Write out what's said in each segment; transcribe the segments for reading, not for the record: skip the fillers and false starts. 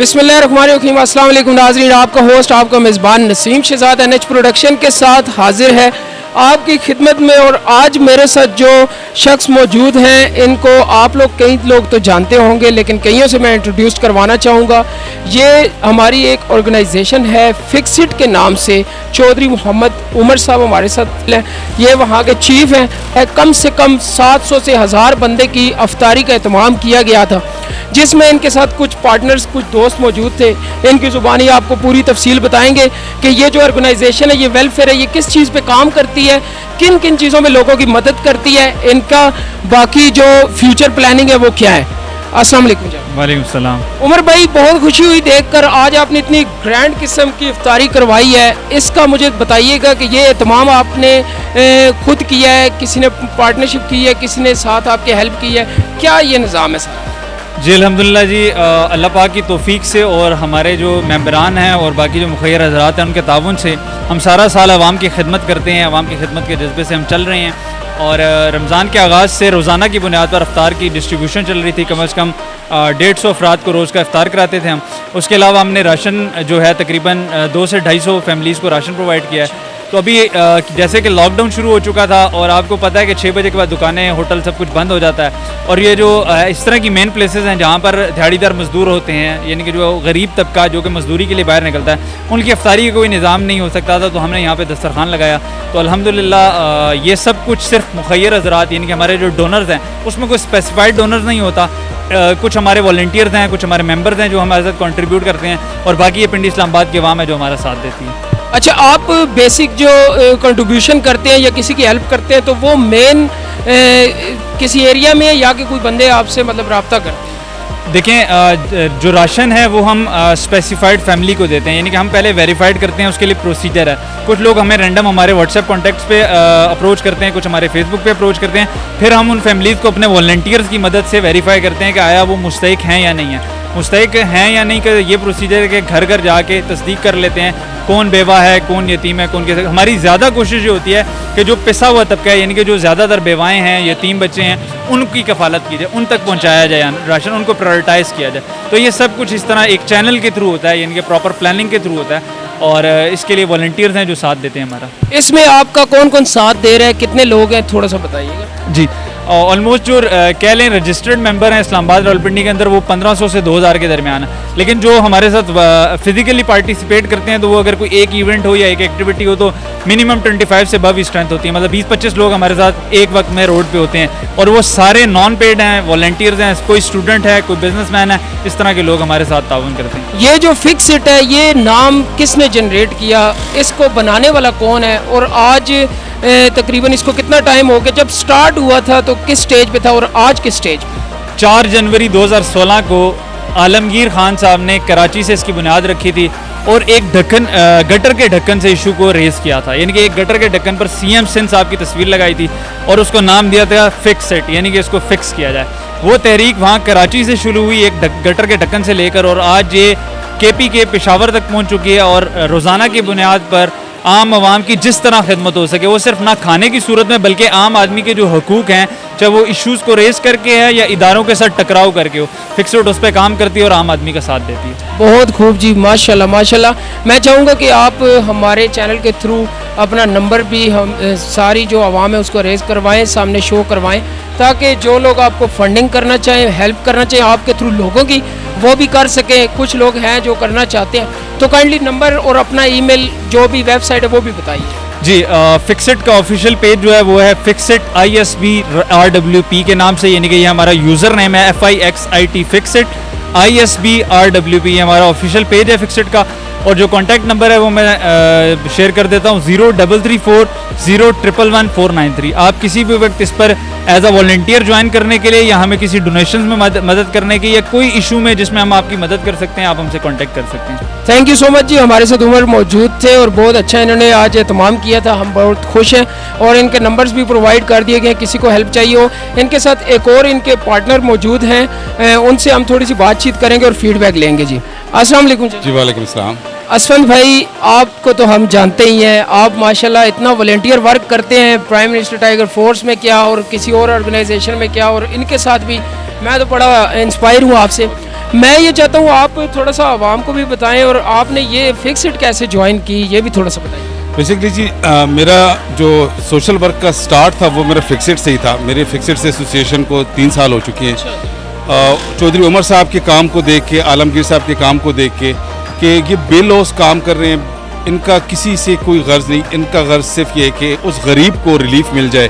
बिस्मिल्लाहिर्रहमानिर्रहीम। अस्सलाम वालेकुम नाज़रीन, आपका होस्ट आपका मेज़बान नसीम शहजाद NH प्रोडक्शन के साथ हाजिर है आपकी खिदमत में। और आज मेरे साथ जो शख्स मौजूद हैं इनको आप लोग कई लोग तो जानते होंगे, लेकिन कईयों से मैं इंट्रोड्यूस करवाना चाहूँगा। ये हमारी एक ऑर्गेनाइजेशन है फिक्सिट के नाम से। चौधरी मोहम्मद उमर साहब हमारे साथ हैं, ये वहाँ के चीफ़ हैं। कम से कम 700 से 1000 बंदे की अफ्तारी का एहतमाम किया गया था, जिसमें इनके साथ कुछ पार्टनर्स, कुछ दोस्त मौजूद थे। इनकी ज़ुबानी आपको पूरी तफसील बताएंगे कि ये जो ऑर्गेनाइजेशन है, ये वेलफेयर है, ये किस चीज़ पे काम करती है, किन किन चीज़ों में लोगों की मदद करती है, इनका बाकी जो फ्यूचर प्लानिंग है वो क्या है। अस्सलाम वालेकुम। वालेकुम सलाम। उमर भाई, बहुत खुशी हुई देखकर आज आपने इतनी ग्रैंड किस्म की इफ्तारी करवाई है। इसका मुझे बताइएगा कि ये एहतमाम आपने खुद किया है, किसी ने पार्टनरशिप की है, किसी ने साथ आपके हेल्प की है, क्या ये निज़ाम है सर? जी अल्हम्दुलिल्लाह जी, अल्लाह पाक की तौफीक से और हमारे जो मेंबरान हैं और बाकी जो मुखैर हज़रात हैं उनके ताउन से हम सारा साल आवाम की खिदमत करते हैं। आवाम की खिदमत के जज्बे से हम चल रहे हैं और रमज़ान के आगाज़ से रोज़ाना की बुनियाद पर इफ्तार की डिस्ट्रीब्यूशन चल रही थी। कम से कम 150 अफराद को रोज़ का इफ्तार कराते थे हम। उसके अलावा हमने राशन जो है तकरीबन 200 से 250 फैमिलीज़ को राशन प्रोवाइड किया है। तो अभी जैसे कि लॉकडाउन शुरू हो चुका था और आपको पता है कि 6 बजे के बाद दुकानें, होटल सब कुछ बंद हो जाता है। और ये जो इस तरह की मेन प्लेसेस हैं जहाँ पर दिहाड़ीदार मजदूर होते हैं, यानी कि जो गरीब तबका जो कि मजदूरी के लिए बाहर निकलता है, उनकी अफ्तारी का कोई निज़ाम नहीं हो सकता था। तो हमने यहाँ पे दस्तरखान लगाया। तो अल्हम्दुलिल्लाह ये सब कुछ सिर्फ मुखैर हज़रात, यानी कि हमारे जो डोनर्स हैं उसमें कोई स्पेसिफाइड डोनर्स नहीं होता। कुछ हमारे वॉलंटियर्स हैं, कुछ हमारे मेंबर्स हैं जो हमारे साथ कंट्रीब्यूट करते हैं, और बाकी ये पिंडी इस्लामाबाद की अवाम है जो हमारा साथ देती है। अच्छा, आप बेसिक जो कंट्रीब्यूशन करते हैं या किसी की हेल्प करते हैं, तो वो मेन किसी एरिया में है या कि कोई बंदे आपसे मतलब रब्ता करते हैं? देखें, जो राशन है वो हम स्पेसिफाइड फैमिली को देते हैं, यानी कि हम पहले वेरीफाइड करते हैं, उसके लिए प्रोसीजर है। कुछ लोग हमें रैंडम हमारे व्हाट्सएप कॉन्टैक्ट्स पे अप्रोच करते हैं, कुछ हमारे फेसबुक पे अप्रोच करते हैं। फिर हम उन फैमिलीज़ को अपने वॉलंटियर्स की मदद से वेरीफाई करते हैं कि आया वो मुस्तहिक हैं या नहीं है। मुस्तहिक हैं या नहीं का ये प्रोसीजर है कि घर घर जाके तस्दीक कर लेते हैं कौन बेवा है, कौन यतीम है, कौन कैसे। हमारी ज़्यादा कोशिश ये होती है कि जो पिसा हुआ तबका है, यानी कि जो ज़्यादातर बेवाएँ हैं, यतीम बच्चे हैं, उनकी कफ़ालत की जाए, उन तक पहुँचाया जाए राशन, उनको प्रायोरिटाइज़ किया जाए। तो ये सब कुछ इस तरह एक चैनल के थ्रू होता है, यानी कि प्रॉपर प्लानिंग के थ्रू होता है, और इसके लिए वॉलंटियर्स हैं जो साथ देते हैं हमारा। इसमें आपका कौन कौन साथ दे रहा है, कितने लोग हैं, थोड़ा सा बताइएगा। जी, ऑलमोस्ट जो कह लें रजिस्टर्ड मेंबर हैं इस्लामाबाद रावलपिंडी के अंदर, वो 1500 से 2000 के दरमियान है। लेकिन जो हमारे साथ फिजिकली पार्टिसिपेट करते हैं, तो वो अगर कोई एक इवेंट हो या एक एक्टिविटी हो तो मिनिमम 25 से अबव स्ट्रेंथ होती है। मतलब 20-25 लोग हमारे साथ एक वक्त में रोड पे होते हैं, और वो सारे नॉन पेड हैं, वॉलंटियर्स हैं, कोई स्टूडेंट है, कोई बिजनेसमैन है, इस तरह के लोग हमारे साथ ताउन करते हैं। ये जो फिक्सिट है, ये नाम किसने जनरेट किया, इसको बनाने वाला कौन है, और आज तकरीबन इसको कितना टाइम हो गया? जब स्टार्ट हुआ था तो किस स्टेज पे था और आज किस स्टेज पे? 4 जनवरी 2016 को आलमगीर खान साहब ने कराची से इसकी बुनियाद रखी थी और एक ढक्कन गटर के ढक्कन से इशू को रेज़ किया था। यानी कि एक गटर के ढक्कन पर CM सिंध साहब की तस्वीर लगाई थी और उसको नाम दिया था फिक्सिट, यानी कि इसको फिक्स किया जाए। वो तहरीक वहाँ कराची से शुरू हुई एक गटर के ढक्कन से लेकर, और आज ये KP के पेशावर तक पहुँच चुकी है। और रोज़ाना की बुनियाद पर आम आवाम की जिस तरह खिदमत हो सके, वो सिर्फ ना खाने की सूरत में, बल्कि आम आदमी के जो हकूक़ हैं, चाहे वो इश्यूज़ को रेस करके है या इदारों के साथ टकराव करके हो, फिक्सिट उस पर काम करती है और आम आदमी का साथ देती है। बहुत खूब जी, माशाल्लाह माशाल्लाह। मैं चाहूँगा कि आप हमारे चैनल के थ्रू अपना नंबर भी हम सारी जो आवाम है उसको रेज़ करवाएं, सामने शो करवाएं, ताकि जो लोग आपको फंडिंग करना चाहें, हेल्प करना चाहें आपके थ्रू लोगों की, वो भी कर सकें। कुछ लोग हैं जो करना चाहते हैं, तो काइंडली नंबर और अपना ईमेल, जो भी वेबसाइट है वो भी बताइए। जी, फिक्सिट का ऑफिशियल पेज जो है वो है फिक्सिट ISBRWP के नाम से, यानी कि ये हमारा यूज़र नेम है FIXIT फिक्सिट ISBRWP, ये हमारा ऑफिशियल पेज है फिक्सिट का। और जो कॉन्टैक्ट नंबर है वो मैं शेयर कर देता हूँ, 0334011493। आप किसी भी वक्त इस पर एज अ वॉलंटियर ज्वाइन करने के लिए या हमें किसी डोनेशन में मदद करने की, या कोई इशू में जिसमें हम आपकी मदद कर सकते हैं, आप हमसे कॉन्टैक्ट कर सकते हैं। थैंक यू सो मच जी, हमारे साथ उमर मौजूद थे और बहुत अच्छा इन्होंने आज एहतमाम किया था, हम बहुत खुश हैं। और इनके नंबर्स भी प्रोवाइड कर दिए गए, किसी को हेल्प चाहिए हो। इनके साथ एक और इनके पार्टनर मौजूद हैं, उनसे हम थोड़ी सी बातचीत करेंगे और फीडबैक लेंगे जी। अस्सलाम वालेकुम जी। वालेकुम सलाम। असफंद भाई, आपको तो हम जानते ही हैं, आप माशाल्लाह इतना वॉलंटियर वर्क करते हैं, प्राइम मिनिस्टर टाइगर फोर्स में क्या और किसी और ऑर्गेनाइजेशन में क्या, और इनके साथ भी मैं तो बड़ा इंस्पायर हूँ आपसे। मैं ये चाहता हूँ आप थोड़ा सा आवाम को भी बताएं, और आपने ये फिक्स्ड कैसे ज्वाइन की ये भी थोड़ा सा बताइए। बेसिकली जी मेरा जो सोशल वर्क का स्टार्ट था वो मेरा फिक्स्ड से ही था। मेरे फिक्स्ड से एसोसिएशन को 3 साल हो चुके हैं। चौधरी उमर साहब के काम को देख के, आलमगीर साहब के काम को देख के कि ये बेलौस काम कर रहे हैं, इनका किसी से कोई गर्ज नहीं, इनका गर्ज सिर्फ ये है कि उस गरीब को रिलीफ मिल जाए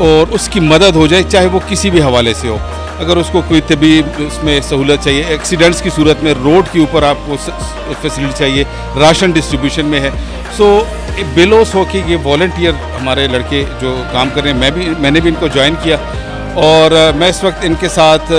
और उसकी मदद हो जाए, चाहे वो किसी भी हवाले से हो। अगर उसको कोई तभी उसमें सहूलत चाहिए, एक्सीडेंट्स की सूरत में रोड के ऊपर आपको फैसिलिटी चाहिए, राशन डिस्ट्रीब्यूशन में है। सो बेलौस हो के ये वॉलंटियर हमारे लड़के जो काम कर रहे हैं, मैंने भी इनको ज्वाइन किया और मैं इस वक्त इनके साथ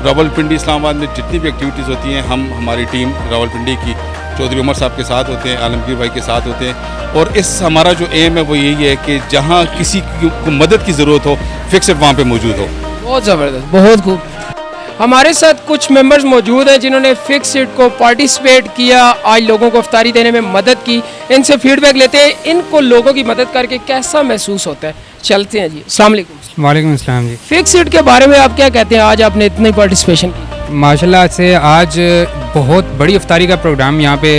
रावलपिंडी इस्लामाबाद में जितनी भी एक्टिविटीज़ होती हैं, हमारी टीम रावलपिंडी की चौधरी उमर साहब के साथ होते हैं, आलमगीर भाई के साथ होते हैं। और हमारा जो एम है वो यही है कि जहाँ किसी को मदद की ज़रूरत हो, फिक्स्ड वहाँ पे मौजूद हो। बहुत ज़बरदस्त, बहुत खूब। हमारे साथ कुछ मेंबर्स मौजूद हैं जिन्होंने फिक्स्ड को पार्टिसिपेट किया, आज लोगों को इफ्तारी देने में मदद की। इनसे फीडबैक लेते हैं, इनको लोगों की मदद करके कैसा महसूस होता है। चलते हैं जी। अस्सलाम वालेकुम। वालेकुम अस्सलाम जी। फिक्स्ड के बारे में आप क्या कहते हैं, आज आपने इतनी पार्टिसिपेशन की? माशाल्लाह से आज बहुत बड़ी इफ्तारी का प्रोग्राम यहाँ पे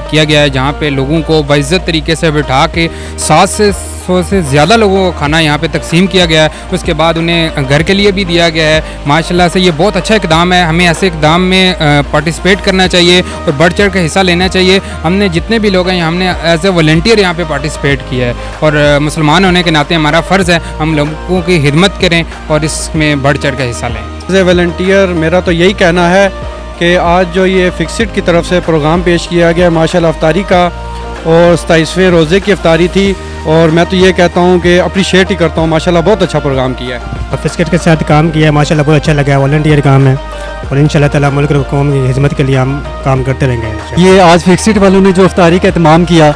किया गया है, जहाँ पे लोगों को बाइज़्ज़त तरीके से बिठा के 700 से ज़्यादा लोगों को खाना यहाँ पे तकसीम किया गया है। उसके बाद उन्हें घर के लिए भी दिया गया है। माशाल्लाह से ये बहुत अच्छा इकदाम है। हमें ऐसे इकदाम में पार्टिसिपेट करना चाहिए और बढ़ चढ़ के हिस्सा लेना चाहिए। हमने जितने भी लोग हैं, हमने एज ए वॉलंटियर यहाँ पे पार्टिसिपेट किया है और मुसलमान होने के नाते हमारा फ़र्ज़ है हम लोगों की खिदमत करें और इसमें बढ़ चढ़ के हिस्सा लें। एज ए वॉलंटियर मेरा तो यही कहना है कि आज जो ये फिक्स्ड की तरफ से प्रोग्राम पेश किया गया माशाल्लाह इफ्तारी का, और 27वें रोज़े की इफ्तारी थी, और मैं तो ये कहता हूँ कि अप्रिशिएट ही करता हूँ। माशाल्लाह बहुत अच्छा प्रोग्राम किया है और फिक्स्ड के साथ काम किया है, माशाल्लाह बहुत अच्छा लगा है। वॉलंटियर काम है और इंशाल्लाह ताला मुल्क और कौम की खिदमत के लिए हम काम करते रहेंगे। ये आज फिक्स्ड वालों ने जो इफ्तारी का एहतमाम किया,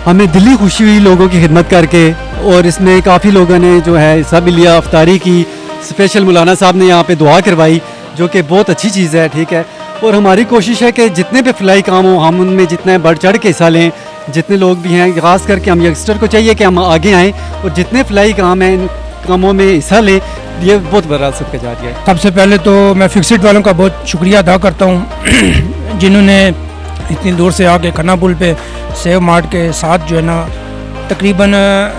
हमें दिली खुशी हुई लोगों की खिदमत करके, और इसमें काफ़ी लोगों ने जो है हिस्सा भी लिया। इफ्तारी की स्पेशल मौलाना साहब ने यहाँ पे दुआ करवाई, जो कि बहुत अच्छी चीज़ है, ठीक है। और हमारी कोशिश है कि जितने भी फलाई काम हो हम उनमें जितने बढ़ चढ़ के हिस्सा लें। जितने लोग भी हैं, ख़ास करके हम यंगस्टर को चाहिए कि हम आगे आएँ और जितने फलाई काम हैं इन कामों में हिस्सा लें। ये बहुत बड़ा सदका जारिया है। सबसे पहले तो मैं फिक्स्ड वालों का बहुत शुक्रिया अदा करता हूँ जिन्होंने इतनी दूर से आके खन्ना पुल पे सेव मार्ट के साथ जो है ना तकरीबन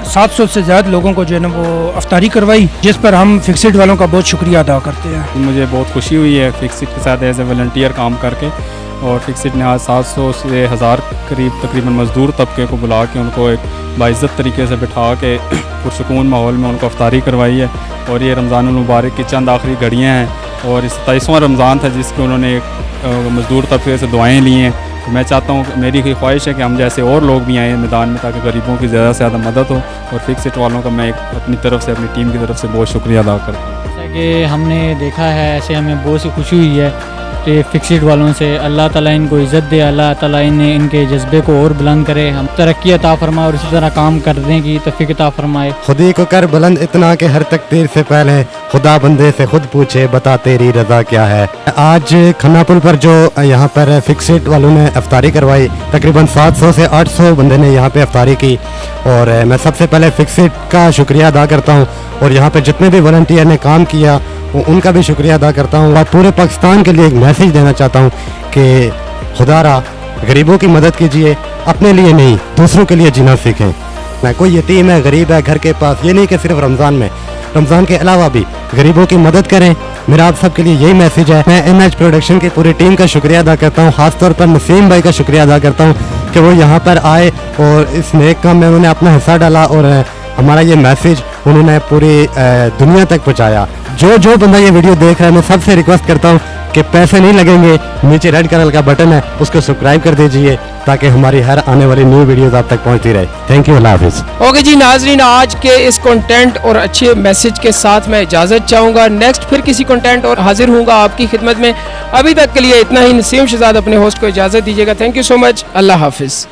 700 से ज़्यादा लोगों को जो है ना वो अफ्तारी करवाई, जिस पर हम फिक्स्ड वालों का बहुत शुक्रिया अदा करते हैं। मुझे बहुत खुशी हुई है फिक्स्ड के साथ एज ए वॉलंटियर काम करके, और फिक्स्ड ने आज 700 से 1000 करीब तकरीबन मज़दूर तबके को बुला के उनको एक बाइज़्ज़त तरीके से बिठा के पुरसुकून माहौल में उनको अफ्तारी करवाई है। और ये रमज़ानुल मुबारक की चंद आखिरी घड़ियाँ हैं और इस 27वां रमज़ान था जिसके उन्होंने एक मज़दूर तबके से दुआएँ ली हैं। तो मैं चाहता हूँ, मेरी कोई ख्वाहिश है कि हम जैसे और लोग भी आएँ मैदान में, ताकि गरीबों की ज़्यादा से ज़्यादा मदद हो। और फिक्स्ड वालों का मैं अपनी तरफ से, अपनी टीम की तरफ से बहुत शुक्रिया अदा करता हूँ। जैसा कि हमने देखा है, ऐसे हमें बहुत सी खुशी हुई है कि फिक्स्ड वालों से अल्लाह ताला इनको इज़्ज़त दे, अल्लाह ताला इनके जज्बे को और बुलंद करे, हम तरक्की अता फरमाए और इसी तरह काम करने की तौफीक अता फरमाए। खुदी को कर बुलंद इतना कि हर तकदीर से पहले खुदा बंदे से खुद पूछे बता तेरी रज़ा क्या है। आज खन्ना पुल पर जो यहाँ पर फिक्स्ड वालों ने इफ्तारी करवाई, तकरीबन 700 से 800 बंदे ने यहाँ पे इफ्तारी की, और मैं सबसे पहले फिक्स्ड का शुक्रिया अदा करता हूँ और यहाँ पे जितने भी वॉलंटियर ने काम किया उनका भी शुक्रिया अदा करता हूँ। और पूरे पाकिस्तान के लिए एक मैसेज देना चाहता हूँ कि खुदारा गरीबों की मदद कीजिए, अपने लिए नहीं दूसरों के लिए जीना सीखें। मैं कोई यतीम है, गरीब है घर के पास, ये नहीं कि सिर्फ रमज़ान में, रमज़ान के अलावा भी गरीबों की मदद करें। मेरा आप सबके लिए यही मैसेज है। मैं NH प्रोडक्शन की पूरी टीम का शुक्रिया अदा करता हूँ, ख़ासतौर पर नसीम भाई का शुक्रिया अदा करता हूँ कि वो यहाँ पर आए और इस नेक काम में उन्होंने अपना हिस्सा डाला और हमारा ये मैसेज उन्होंने पूरी दुनिया तक पहुँचाया। जो बंदा ये वीडियो देख रहा है, मैं सबसे रिक्वेस्ट करता हूँ कि पैसे नहीं लगेंगे, नीचे रेड कलर का बटन है उसको सब्सक्राइब कर दीजिए ताकि हमारी हर आने वाली न्यू वीडियोस आप तक पहुंचती रहे। थैंक यू, अल्लाह हाफिज़। ओके जी नाजरीन, आज के इस कंटेंट और अच्छे मैसेज के साथ मैं इजाज़त चाहूँगा। नेक्स्ट फिर किसी कंटेंट और हाजिर हूँगा आपकी खिदमत में। अभी तक के लिए इतना ही। नसीम शहजाद अपने होस्ट को इजाज़त दीजिएगा। Thank you so much. अल्लाह हाफिज़।